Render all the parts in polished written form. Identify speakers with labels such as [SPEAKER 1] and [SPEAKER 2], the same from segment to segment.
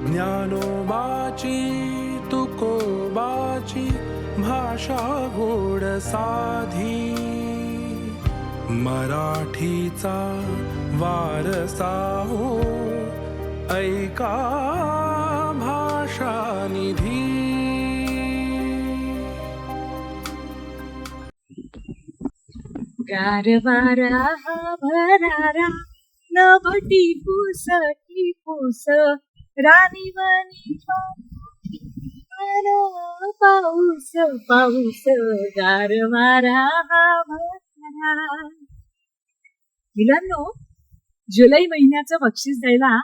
[SPEAKER 1] ज्ञानोबाची तुकोबाची भाषा गोड साधी, मराठीचा वारसा हो ऐका भाषा निधी.
[SPEAKER 2] गारवारा हा भरारा नभटी पुस टिपूस राणीवनी पाऊस पाऊस गारवारा हा भरारा. मुलांनो, जुलै महिन्याचं बक्षीस द्यायला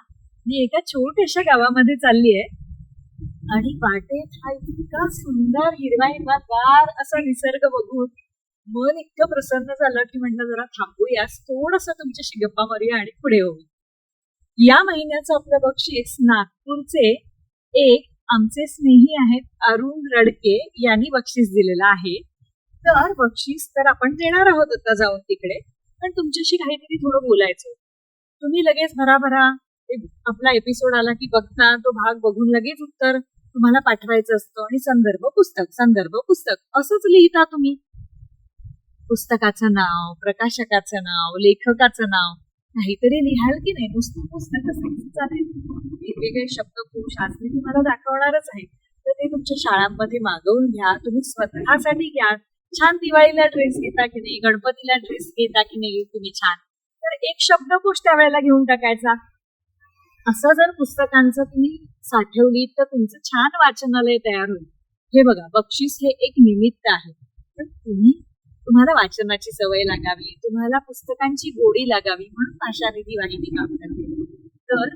[SPEAKER 2] मी एका छोट्याशा गावामध्ये चालली आहे आणि वाटेत हा इतका सुंदर हिरवा गार असा निसर्ग बघून मन इतकं प्रसन्न झालं की म्हटलं जरा थांबूया, थोडंसं तुमच्याशी गप्पा मारूया आणि पुढे होऊ. या महिन्याचं आपलं बक्षीस नागपूरचे एक आमचे स्नेही आहेत अरुण रडके यांनी बक्षीस दिलेलं आहे. तर बक्षीस तर आपण देणार आहोत आता जाऊन तिकडे, पण तुमच्याशी काहीतरी थोडं बोलायचं. तुम्ही लगेच भराभरा आपला एपिसोड आला की बघता, तो भाग बघून लगेच उत्तर तुम्हाला पाठवायचं असतं आणि संदर्भ पुस्तक असंच लिहिता तुम्ही. पुस्तकाचं नाव, प्रकाशकाचं नाव, लेखकाचं नाव काहीतरी लिहाल की नाही. नुसतं पुस्तक चालेल. वेगवेगळे शब्दकोश आज मी तुम्हाला दाखवणारच आहे, तर ते तुमच्या शाळांमध्ये मागवून घ्या. तुम्ही स्वतःसाठी घ्या. छान दिवाळीला ड्रेस घेता की नाही, गणपतीला ड्रेस घेता की नाही तुम्ही छान, तर एक शब्दकोश त्यावेळेला घेऊन टाकायचा. असं जर पुस्तकांचं तुम्ही साठवली तर तुमचं छान वाचनालय तयार होईल. हे बघा, बक्षीस हे एक निमित्त आहे, पण तुम्हाला वाचनाची सवय लागावी, तुम्हाला पुस्तकांची गोडी लागावी म्हणून आशा निधी वाहिनी काम करते. तर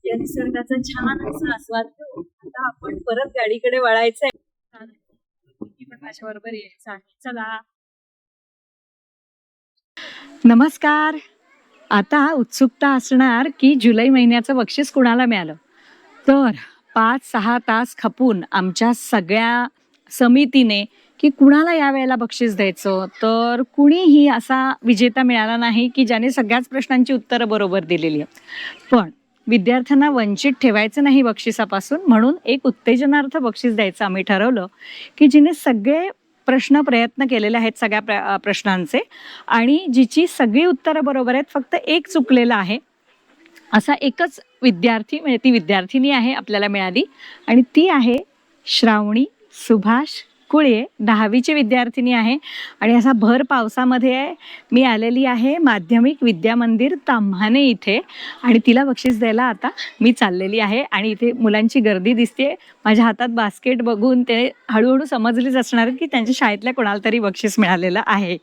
[SPEAKER 2] या निसर्गाचा छान असा आस्वाद घेऊ. आता आपण परत गाडीकडे वळायचंय. पण माझ्या बरोबर यायचं आहे. चला. नमस्कार. आता उत्सुकता असणार की जुलै महिन्याचं बक्षीस कुणाला मिळालं. तर 5-6 तास खपून आमच्या सगळ्या समितीने की कुणाला या वेळेला बक्षीस द्यायचं, तर कुणीही असा विजेता मिळाला नाही की ज्याने सगळ्याच प्रश्नांची उत्तरं बरोबर दिलेली आहेत. पण विद्यार्थ्यांना वंचित ठेवायचं नाही बक्षिसापासून, म्हणून एक उत्तेजनार्थ बक्षीस द्यायचं आम्ही ठरवलं की जिने सगळे प्रयत्न केलेले आहेत सगळ्या प्रश्नांचे आणि जिची सगळी उत्तरं बरोबर आहेत, फक्त एक चुकलेलं आहे, असा एकच विद्यार्थी म्हणजे ती विद्यार्थिनी आहे आपल्याला मिळाली आणि ती आहे श्रावणी सुभाष कुळे. 10वीची विद्यार्थिनी आहे आणि असा भर पावसामध्ये मी आलेली आहे माध्यमिक विद्या मंदिर ताम्हाणे इथे आणि तिला बक्षीस द्यायला आता मी चाललेली आहे. आणि इथे मुलांची गर्दी दिसते. माझ्या हातात बास्केट बघून ते हळूहळू समजलीच असणार की त्यांच्या शाळेतल्या कोणाला तरी बक्षीस मिळालेलं आहे.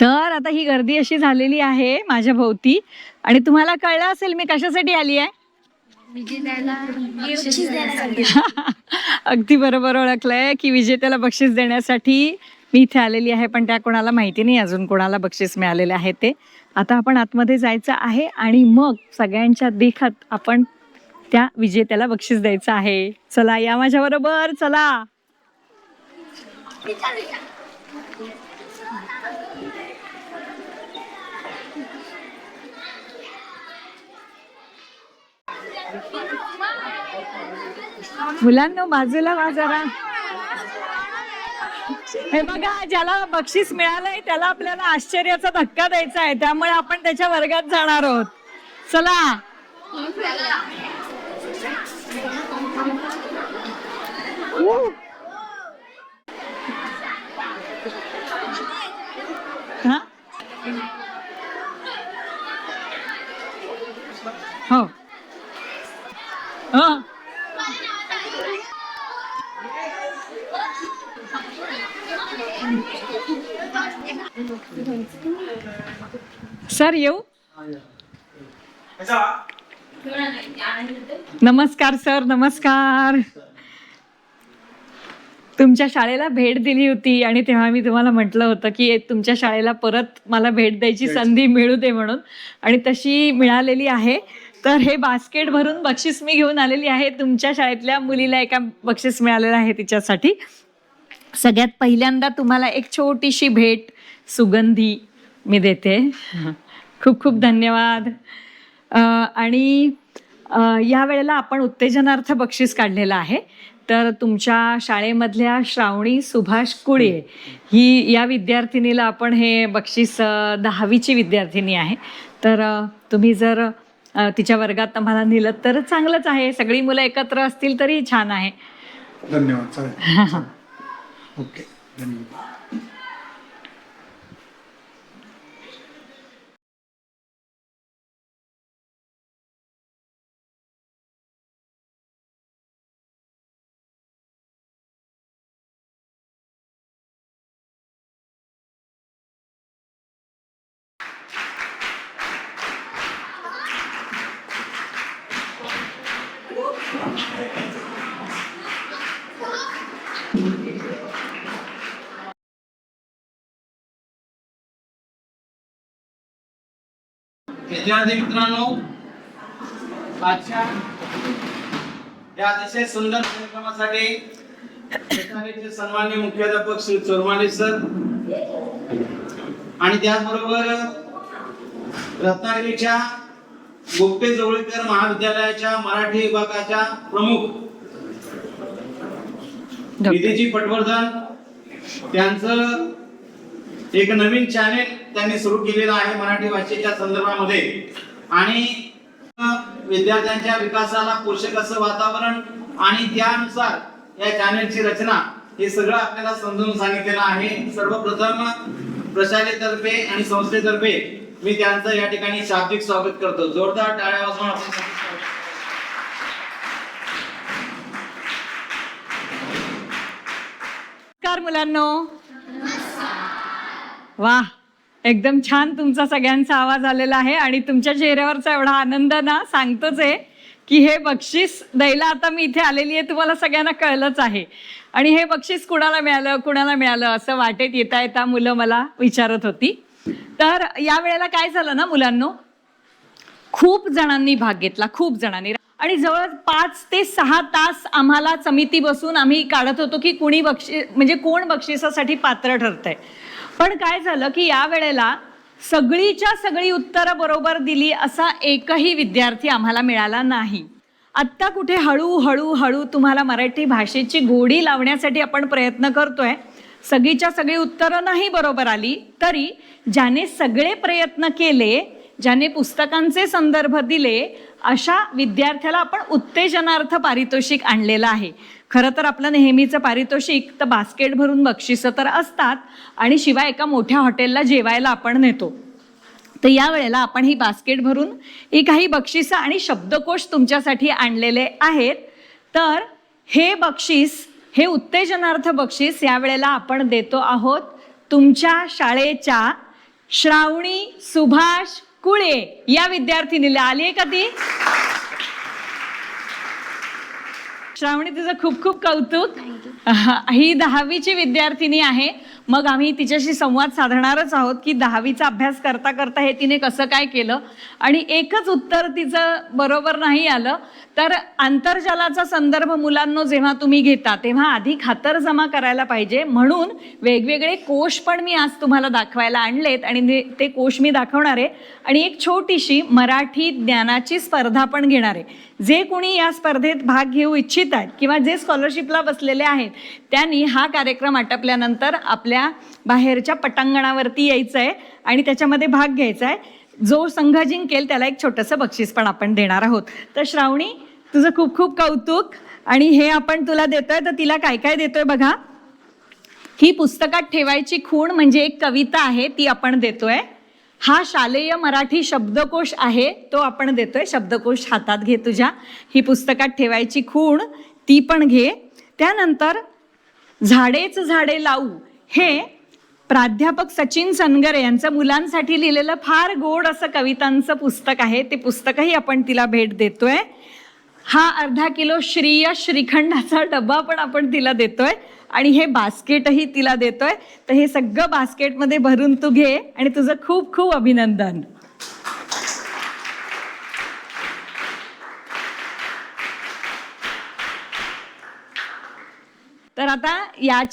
[SPEAKER 2] तर आता ही गर्दी अशी झालेली आहे माझ्या भोवती आणि तुम्हाला कळलं असेल मी कशासाठी आली आहे. अगदी बरोबर ओळखलंय की विजेत्याला बक्षीस देण्यासाठी मी इथे आलेली आहे, पण त्या कोणाला माहिती नाही अजून कोणाला बक्षीस मिळालेले आहे ते. आता आपण आतमध्ये जायचं आहे आणि मग सगळ्यांच्या देखत आपण त्या विजेत्याला बक्षीस द्यायचं आहे. चला या माझ्या बरोबर, चला. मुलांनो बाजूला वा जरा. हे बघा, ज्याला बक्षीस मिळालंय त्याला आपल्याला आश्चर्याचा धक्का द्यायचा आहे, त्यामुळे आपण त्याच्या वर्गात जाणार आहोत. चला. हो हो सर येऊ. नमस्कार सर. नमस्कार. तुमच्या शाळेला भेट दिली होती आणि तेव्हा मी तुम्हाला म्हटलं होतं की तुमच्या शाळेला परत मला भेट द्यायची संधी मिळू दे म्हणून, आणि तशी मिळालेली आहे. तर हे बास्केट भरून बक्षीस मी घेऊन आलेली आहे. तुमच्या शाळेतल्या मुलीला एका बक्षीस मिळालेलं आहे तिच्यासाठी. सगळ्यात पहिल्यांदा तुम्हाला एक छोटीशी भेट सुगंधी मी देते. खूप खूप धन्यवाद. आणि या वेळेला आपण उत्तेजनार्थ बक्षीस काढलेलं आहे. तर तुमच्या शाळेमधल्या श्रावणी सुभाष कुळे ही या विद्यार्थिनीला आपण हे बक्षीस 10वीची विद्यार्थिनी आहे. तर तुम्ही जर तिच्या वर्गात आम्हाला नेलं तर चांगलंच आहे. सगळी मुलं एकत्र असतील तरी छान आहे.
[SPEAKER 3] धन्यवाद. चालेल. ओके, धन्यवाद.
[SPEAKER 4] विद्यार्थी मित्रांनो, आजच्या या अतिशय सुंदर कार्यक्रमासाठी शाळेचे सन्माननीय मुख्याध्यापक श्री चोरमाले सर आणि त्याचबरोबर रत्नागिरीच्या गोपटे जवळकर महाविद्यालयाच्या मराठी विभागाच्या प्रमुख निधीजी पटवर्धन, त्यांचं एक नवीन चॅनेल त्यांनी सुरू केलेलं आहे मराठी भाषेच्या संदर्भामध्ये आणि विद्यार्थ्यांच्या विकासाला पोषक असं वातावरण आणि त्यानुसार या चॅनेलची रचना हे सगळं आपल्याला समजून सांगितलेलं आहे. सर्वप्रथम प्रशालेतर्फे आणि संस्थेतर्फे मी त्यांचं या ठिकाणी शाब्दिक स्वागत करतो. जोरदार टाळ्या वाजवून आपण
[SPEAKER 2] मुलांनो. वा, एकदम छान तुमचा सगळ्यांचा आवाज आलेला आहे आणि तुमच्या चेहऱ्यावरचा एवढा आनंद ना सांगतोच आहे की हे बक्षीस द्यायला आता मी इथे आलेली आहे. तुम्हाला सगळ्यांना कळलंच आहे. आणि हे बक्षीस कुणाला मिळालं असं वाटेत येता येता मुलं मला विचारत होती. तर या वेळेला काय झालं ना मुलांनो, खूप जणांनी भाग घेतला, खूप जणांनी. आणि जवळ 5 ते 6 तास आम्हाला समिती बसून आम्ही काढत होतो की कुणी म्हणजे कोण बक्षिसासाठी पात्र ठरतंय. पण काय झालं की या वेळेला सगळीच्या सगळी उत्तरं बरोबर दिली असा एकही विद्यार्थी आम्हाला मिळाला नाही. आत्ता कुठे हळू तुम्हाला मराठी भाषेची गोडी लावण्यासाठी आपण प्रयत्न करतोय. सगळीच्या सगळी उत्तरं नाही बरोबर आली तरी ज्याने सगळे प्रयत्न केले, ज्याने पुस्तकांचे संदर्भ दिले, अशा विद्यार्थ्याला आपण उत्तेजनार्थ पारितोषिक आणलेलं आहे. खरं तर आपलं नेहमीचं पारितोषिक तर बास्केट भरून बक्षिसं तर असतात आणि शिवाय एका मोठ्या हॉटेलला जेवायला आपण नेतो. तर या वेळेला आपण ही बास्केट भरून ही काही बक्षिसं आणि शब्दकोश तुमच्यासाठी आणलेले आहेत. तर हे बक्षीस, हे उत्तेजनार्थ बक्षीस या वेळेला आपण देतो आहोत तुमच्या शाळेच्या श्रावणी सुभाष कुळे या विद्यार्थिनीला. आली आहे का ती? श्रावणी, तुझं खूप खूप कौतुक. ही 10वीची विद्यार्थिनी आहे. मग आम्ही तिच्याशी संवाद साधणारच आहोत की 10वीचा अभ्यास करता करता हे तिने कसं काय केलं. आणि एकच उत्तर तिचं बरोबर नाही आलं तर आंतरजालाचा संदर्भ मुलांनो जेव्हा तुम्ही घेता तेव्हा आधी खातरजमा करायला पाहिजे. म्हणून वेगवेगळे कोश पण मी आज तुम्हाला दाखवायला आणलेत आणि ते कोश मी दाखवणार आहे. आणि एक छोटीशी मराठी ज्ञानाची स्पर्धा पण घेणार आहे. जे कोणी या स्पर्धेत भाग घेऊ इच्छित आहेत किंवा जे स्कॉलरशिपला बसलेले आहेत त्यांनी हा कार्यक्रम आटपल्यानंतर आपल्या बाहेरच्या पटांगणावरती यायचं आहे आणि त्याच्यामध्ये भाग घ्यायचा आहे. जो संघ जिंकेल त्याला एक छोटंसं बक्षीस पण आपण देणार आहोत. तर श्रावणी, तुझं खूप खूप कौतुक. आणि हे आपण तुला देतोय तर तिला काय काय देतोय बघा. ही पुस्तकात ठेवायची खूण म्हणजे एक कविता आहे, ती आपण देतोय. हा शालेय मराठी शब्दकोश आहे, तो आपण देतोय. शब्दकोश हातात घे तुझ्या. ही पुस्तकात ठेवायची खूण ती पण घे. त्यानंतर झाडेच झाडे लावू हे प्राध्यापक सचिन सनगरे यांचं मुलांसाठी लिहिलेलं फार गोड असं कवितांचं पुस्तक आहे. ते पुस्तकही आपण तिला भेट देतोय. हा अर्धा किलो श्रीखंडाचा डबा पण आपण तिला देतोय आणि हे बास्केटही तिला देतोय. तर हे सगळं बास्केटमध्ये भरून तू घे आणि तुझं खूप खूप अभिनंदन. तर आता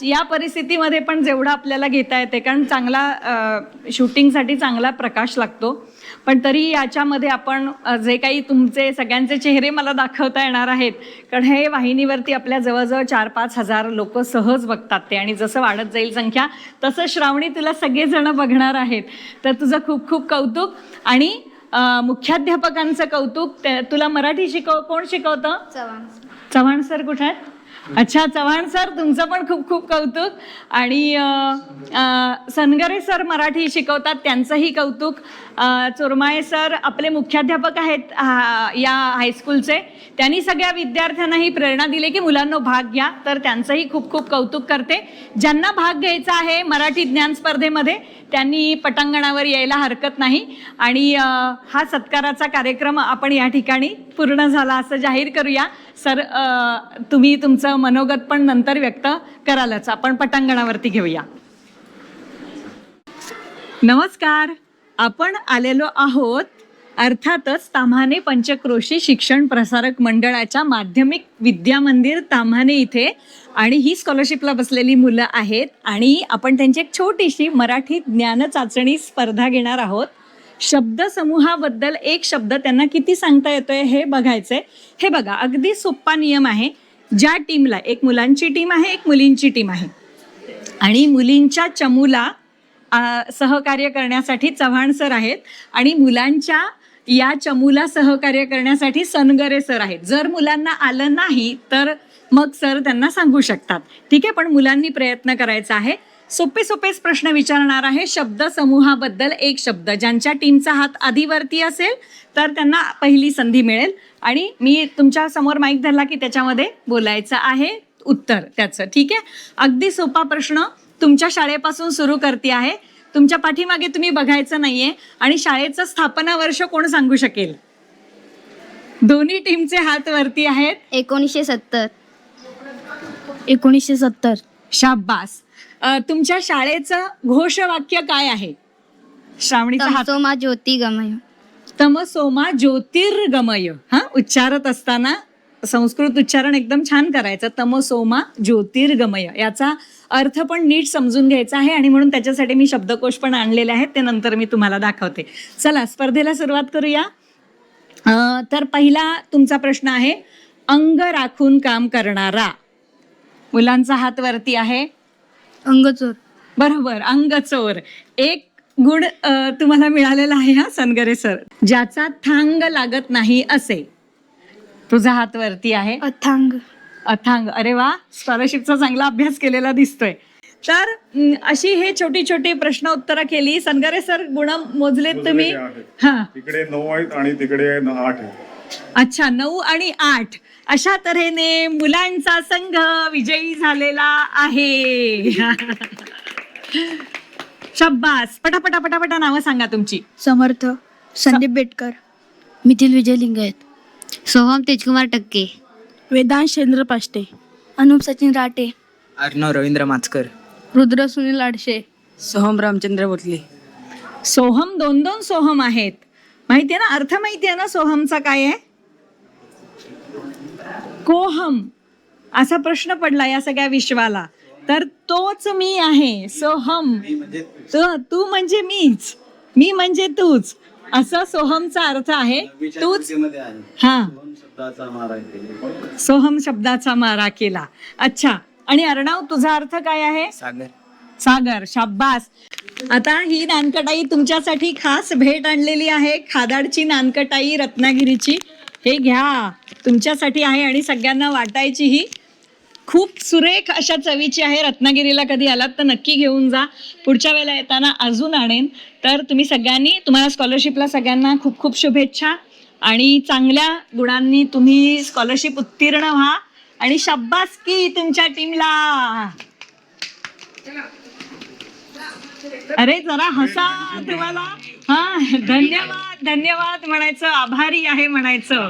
[SPEAKER 2] या परिस्थितीमध्ये पण जेवढं आपल्याला घेता येते, कारण चांगला शूटिंगसाठी चांगला प्रकाश लागतो, पण तरी याच्यामध्ये आपण जे काही तुमचे सगळ्यांचे चेहरे मला दाखवता येणार आहेत, कारण हे वाहिनीवरती आपल्या जवळजवळ 4-5 हजार लोक सहज बघतात ते, आणि जसं वाढत जाईल संख्या तसं श्रावणी तुला सगळेजण बघणार आहेत. तर तुझं खूप खूप कौतुक. आणि मुख्याध्यापकांचं कौतुक. तुला मराठी कोण शिकवतं? चव्हाण सर कुठे आहेत? अच्छा, चव्हाण सर तुमचं पण खूप खूप कौतुक. आणि सनगरे सर मराठी शिकवतात, त्यांचंही कौतुक. चोरमाळे सर आपले मुख्याध्यापक आहेत या हायस्कूलचे, त्यांनी सगळ्या विद्यार्थ्यांनाही प्रेरणा दिली की मुलांनो भाग घ्या, तर त्यांचंही खूप खूप कौतुक करते. ज्यांना भाग घ्यायचा आहे मराठी ज्ञान स्पर्धेमध्ये त्यांनी पटांगणावर यायला हरकत नाही. आणि हा सत्काराचा कार्यक्रम आपण या ठिकाणी पूर्ण झाला असं जाहीर करूया. सर तुम्ही तुमचं मनोगत पण नंतर व्यक्त करालच. आपण पटांगणावरती घेऊया. नमस्कार. आपण आलेलो आहोत अर्थातच ताम्हाणे पंचक्रोशी शिक्षण प्रसारक मंडळाच्या माध्यमिक विद्या मंदिर ताम्हाणे इथे. आणि ही स्कॉलरशिपला बसलेली मुलं आहेत आणि आपण त्यांची एक छोटीशी मराठी ज्ञान चाचणी स्पर्धा घेणार आहोत. शब्दसमूहाबद्दल एक शब्द त्यांना किती सांगता येतोय हे बघायचंय. हे बघा, अगदी सोपा नियम आहे. ज्या टीमला, एक मुलांची टीम आहे, एक मुलींची टीम आहे, आणि मुलींच्या चमूला सहकार्य करण्यासाठी चव्हाण सर आहेत आणि मुलांच्या या चमूला सहकार्य करण्यासाठी सनगरे सर आहेत. जर मुलांना आलं नाही तर मग सर त्यांना सांगू शकतात. ठीक आहे, पण मुलांनी प्रयत्न करायचा आहे. सोपेच प्रश्न विचारणार आहे. शब्द समूहाबद्दल एक शब्द. ज्यांच्या टीमचा हात आधीवरती असेल तर त्यांना पहिली संधी मिळेल, आणि मी तुमच्या समोर माईक धरला की त्याच्यामध्ये बोलायचं आहे उत्तर त्याचं. ठीक आहे, अगदी सोपा प्रश्न तुमच्या शाळेपासून सुरू करते आहे. तुमच्या पाठीमागे तुम्ही बघायचं नाहीये. आणि शाळेचं स्थापना वर्ष कोण सांगू शकेल? दोन्ही टीमचे हात वरती आहेत.
[SPEAKER 5] 1970. 1970.
[SPEAKER 2] शाबास. तुमच्या शाळेचं घोषवाक्य काय आहे? श्रावणीचा हात.
[SPEAKER 5] तमसोमा ज्योतिर्गमय.
[SPEAKER 2] तमसोमा ज्योतिर्गमय. हा, उच्चारत असताना संस्कृत उच्चारण एकदम छान करायचं. तमसोमा ज्योतिर्गमय याचा अर्थ पण नीट समजून घ्यायचा आहे, आणि म्हणून त्याच्यासाठी मी शब्दकोश पण आणलेले आहेत, ते नंतर मी तुम्हाला दाखवते. चला स्पर्धेला सुरुवात करूया. तर पहिला तुमचा प्रश्न आहे, अंग राखून काम करणारा. मुलांचा हात वरती आहे.
[SPEAKER 5] अंगचोर.
[SPEAKER 2] बरोबर, अंगचोर. एक गुण तुम्हाला मिळालेला आहे हा सनगरे सर. ज्याचा थांग लागत नाही असे. तुझा हात वरती आहे.
[SPEAKER 5] अथांग.
[SPEAKER 2] अथांग. अरे वा, स्कॉलरशिपचा चांगला अभ्यास केलेला दिसतोय. तर अशी हे छोटी छोटी प्रश्न उत्तरं केली. सनगरे सर गुण मोजलेत तुम्ही? हा,
[SPEAKER 6] तिकडे 9 आहेत आणि तिकडे 8 आहेत.
[SPEAKER 2] अच्छा, 9 आणि 8 अशा तऱ्हेने मुलांचा संघ विजयी झालेला आहे. शब्बास. पटापटा नावं सांगा तुमची.
[SPEAKER 5] समर्थ संदीप बेटकर. मिथिल विजय लिंगायत. सोहम तेजकुमार टक्के. वेदांश चंद्र पाष्टे. अनुप सचिन राटे.
[SPEAKER 7] अर्णव रवींद्र माचकर.
[SPEAKER 5] रुद्र सुनील आडशे.
[SPEAKER 7] सोहम रामचंद्र बोतले.
[SPEAKER 2] सोहम. 2 सोहम आहेत. माहितीये ना, अर्थ माहितीये ना सोहमचा काय आहे? कोहम असा प्रश्न पडला या सगळ्या विश्वाला, तर तोच मी आहे. सोहम. तू म्हणजे मीच, मी म्हणजे तूच, असं सोहमचा अर्थ आहे. तूच. हा, सोहम शब्दाचा मारा केला. अच्छा, आणि अर्णव तुझा अर्थ काय आहे?
[SPEAKER 7] सागर.
[SPEAKER 2] सागर. शाब्बास. आता ही नानकटाई तुमच्यासाठी खास भेट आणलेली आहे. खादाडची नानकटाई रत्नागिरीची. हे घ्या, तुमच्यासाठी आहे आणि सगळ्यांना वाटायची. ही खूप सुरेख अशा चवीची आहे. रत्नागिरीला कधी आलात तर नक्की घेऊन जा. पुढच्या वेळेला येताना अजून आणेन. तर तुम्ही सगळ्यांनी, तुम्हाला स्कॉलरशिपला सगळ्यांना खूप खूप शुभेच्छा, आणि चांगल्या गुणांनी तुम्ही स्कॉलरशिप उत्तीर्ण व्हा, आणि शाब्बासकी तुमच्या टीमला. अरे जरा हसा तुम्हाला. हा, धन्यवाद म्हणायचं, आभारी आहे म्हणायचं.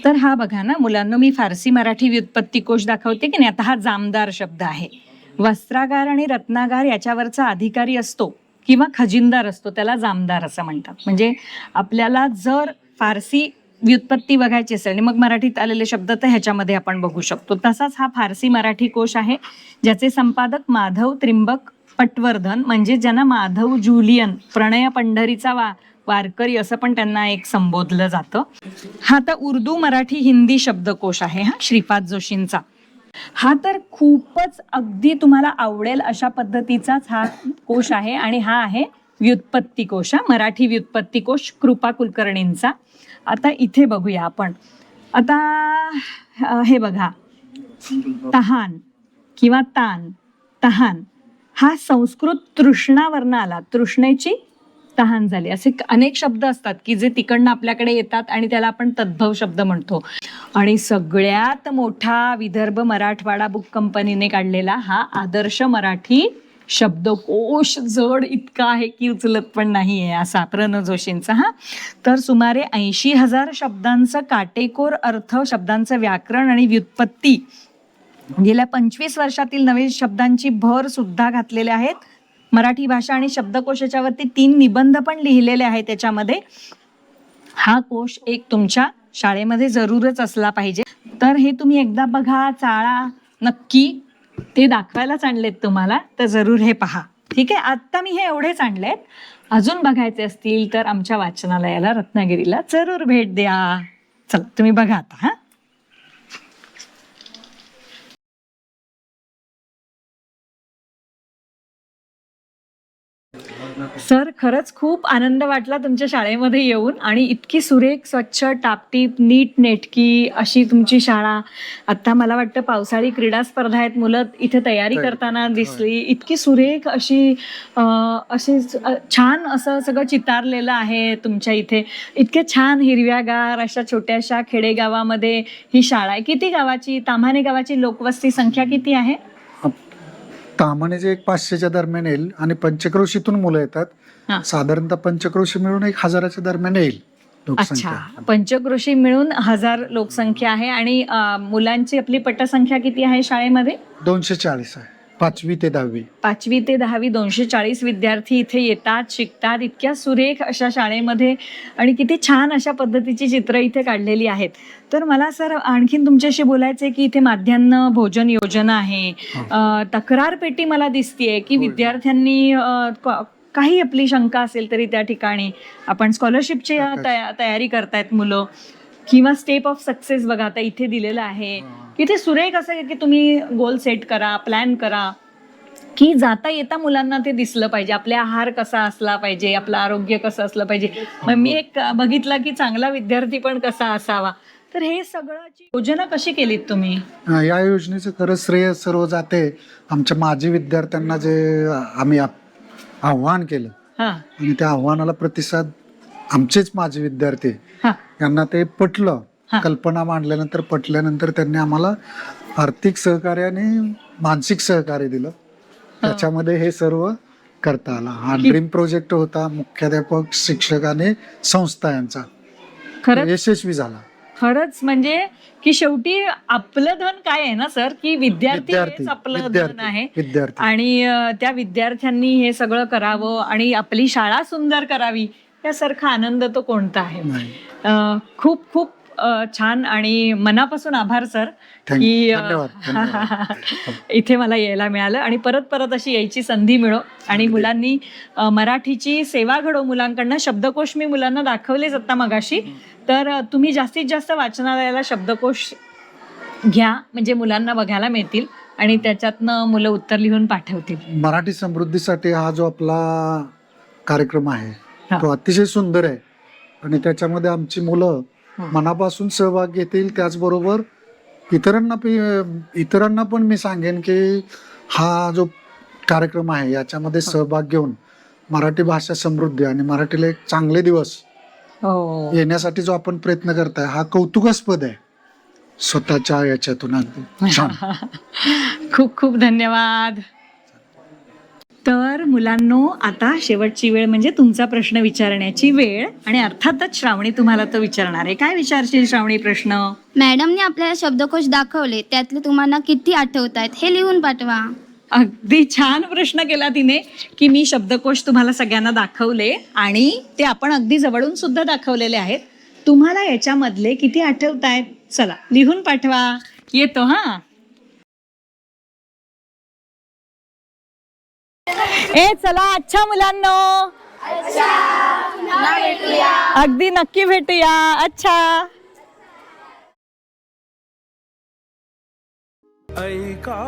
[SPEAKER 2] तर हा बघा ना मुलांना, मी फारसी मराठी व्युत्पत्ती कोश दाखवते की नाही. आता हा जामदार शब्द आहे. वस्त्रागार आणि रत्नागार याच्यावरचा अधिकारी असतो किंवा खजिनदार असतो, त्याला जामदार असं म्हणतात. म्हणजे आपल्याला जर फारसी व्युत्पत्ती बघायची असेल आणि मग मराठीत आलेले शब्द तर ह्याच्यामध्ये आपण बघू शकतो. तसाच हा फारसी मराठी कोश आहे, ज्याचे संपादक माधव त्रिंबक पटवर्धन, म्हणजे ज्यांना माधव जुलियन प्रणय पंढरीचा वारकरी असं पण त्यांना एक संबोधलं जातं. हा तर उर्दू मराठी हिंदी शब्दकोश आहे हा श्रीपाद जोशींचा. हा तर खूपच अगदी तुम्हाला आवडेल अशा पद्धतीचाच हा कोश आहे आणि हा आहे व्युत्पत्ती कोश, हा मराठी व्युत्पत्ती कोश कृपा कुलकर्णींचा. आता इथे बघूया आपण. आता हे बघा, तहान किंवा तान, तहान हा संस्कृत तृष्णावरनं आला, तृष्णेची तहान झाली. असे अनेक शब्द असतात की जे तिकडनं आपल्याकडे येतात आणि त्याला आपण तद्भव शब्द म्हणतो. आणि सगळ्यात मोठा विदर्भ मराठवाडा बुक कंपनीने काढलेला हा आदर्श मराठी शब्दकोश जड इतका आहे की उचलत पण नाही आहे असा प्र. जोशींचा. हा तर सुमारे 80,000 शब्दांचं काटेकोर अर्थ, शब्दांचं व्याकरण आणि व्युत्पत्ती, गेल्या 25 वर्षातील नवीन शब्दांची भर सुद्धा घातलेल्या आहेत. मराठी भाषा आणि शब्दकोश याच्यावरती 3 निबंध पण लिहिलेले आहेत त्याच्यामध्ये. हा कोश एक तुमच्या शाळेमध्ये जरूरच असला पाहिजे. तर हे तुम्ही एकदा बघा, चाळा नक्की. ते दाखवायलाच आणलेत तुम्हाला, तर जरूर हे पहा. ठीक आहे, आत्ता मी हे एवढेच आणलेत. अजून बघायचे असतील तर आमच्या वाचनालयाला रत्नागिरीला जरूर भेट द्या. चला तुम्ही बघा आता. हा सर, खरंच खूप आनंद वाटला तुमच्या शाळेमध्ये येऊन. आणि इतकी सुरेख, स्वच्छ, टापटीप, नीट नेटकी अशी तुमची शाळा. आता मला वाटतं पावसाळी क्रीडा स्पर्धा आहेत, मुलं इथे तयारी करताना दिसली. इतकी सुरेख अशी छान असं सगळं चितारलेलं आहे तुमच्या इथे. इतके छान हिरव्यागार अशा छोट्याशा खेडेगावामध्ये ही शाळा आहे. किती गावाची, ताम्हाणे गावाची लोकवस्ती संख्या किती आहे?
[SPEAKER 3] ताम्हाणेचे एक 500च्या दरम्यान येईल आणि पंचक्रोशीतून मुलं येतात. साधारणतः पंचक्रोशी मिळून 1000च्या दरम्यान येईल लोकसंख्या.
[SPEAKER 2] अच्छा, पंचक्रोशी मिळून 1000 लोकसंख्या आहे. आणि मुलांची आपली पटसंख्या किती आहे शाळेमध्ये?
[SPEAKER 3] 240 आहे. 5वी ते 10वी.
[SPEAKER 2] 5वी ते 10वी 240 विद्यार्थी इथे येतात, शिकतात. इतक्या सुरेख अशा शाळेमध्ये आणि किती छान अशा पद्धतीची चित्र इथे काढलेली आहेत. तर मला सर आणखीन तुमच्याशी बोलायचं आहे की इथे माध्यान्ह भोजन योजना आहे. तक्रार पेटी मला दिसतीये की विद्यार्थ्यांनी काही आपली शंका असेल तरी त्या ठिकाणी आपण स्कॉलरशिपची तयारी करतायत मुलं, किंवा स्टेप ऑफ सक्सेस बघा आता इथे दिलेलं आहे. किती सुरेख असं की तुम्ही गोल सेट करा, प्लॅन करा की जाता येता मुलांना ते दिसलं पाहिजे. आपला आहार कसा असला पाहिजे, आपलं आरोग्य कसं असलं पाहिजे. मग मी एक बघितलं की चांगला विद्यार्थी पण कसा असावा. तर हे सगळ्याची योजना कशी केलीत तुम्ही?
[SPEAKER 3] या योजनेचं खरं श्रेय सर्व जाते आमच्या माजी विद्यार्थ्यांना, जे आम्ही आव्हान केलं आणि त्या आव्हानाला प्रतिसाद आमचेच माजी विद्यार्थी यांना ते पटलं. कल्पना मांडल्यानंतर पटल्यानंतर त्यांनी आम्हाला आर्थिक सहकार्य आणि मानसिक सहकार्य दिलं. त्याच्यामध्ये हे सर्व करता आला. हा ड्रीम प्रोजेक्ट होता, मुख्याध्यापक, शिक्षक आणि संस्था यांचा. खरंच यशस्वी झाला.
[SPEAKER 2] खरंच म्हणजे की शेवटी आपलं धन काय आहे ना सर, की विद्यार्थी हेच आपलं धन आहे. आणि त्या विद्यार्थ्यांनी हे सगळं करावं आणि आपली शाळा सुंदर करावी, यासारखा आनंद तो कोणता आहे. खूप खूप छान आणि मनापासून आभार सर की इथे मला यायला मिळालं आणि परत परत अशी यायची संधी मिळो. आणि मुलांनी मराठीची सेवा घडो मुलांकडनं. शब्दकोश मी मुलांना दाखवलेच आता मगाशी. तर तुम्ही जास्तीत जास्त वाचनालयाला शब्दकोश घ्या, म्हणजे मुलांना बघायला मिळतील आणि त्याच्यातनं मुलं उत्तर लिहून पाठवतील.
[SPEAKER 3] मराठी समृद्धीसाठी हा जो आपला कार्यक्रम आहे तो अतिशय सुंदर आहे आणि त्याच्यामध्ये आमची मुलं मनापासून सहभाग घेतील. त्याचबरोबर इतरांना पण मी सांगेन की हा जो कार्यक्रम आहे याच्यामध्ये सहभाग घेऊन मराठी भाषा समृद्धी आणि मराठीला एक चांगले दिवस येण्यासाठी जो आपण प्रयत्न करताय हा कौतुकास्पद आहे स्वतःच्या याच्यातून.
[SPEAKER 2] खूप खूप धन्यवाद. तर मुलांनो, आता शेवटची वेळ म्हणजे तुमचा प्रश्न विचारण्याची वेळ. आणि अर्थातच श्रावणी तुम्हाला तो विचारणार आहे. काय विचारशील श्रावणी प्रश्न?
[SPEAKER 5] मॅडमने आपल्याला शब्दकोश दाखवले, त्यातले तुम्हाला किती आठवत आहेत हे लिहून पाठवा.
[SPEAKER 2] अगदी छान प्रश्न केला तिने की मी शब्दकोश तुम्हाला सगळ्यांना दाखवले आणि ते आपण अगदी जवळून सुद्धा दाखवलेले आहेत. तुम्हाला याच्यामधले किती आठवतायत? चला लिहून पाठवा. येतो हा. ए चला, अच्छा मुलांनो, अगदी नक्की भेटूया. अच्छा.
[SPEAKER 1] ऐका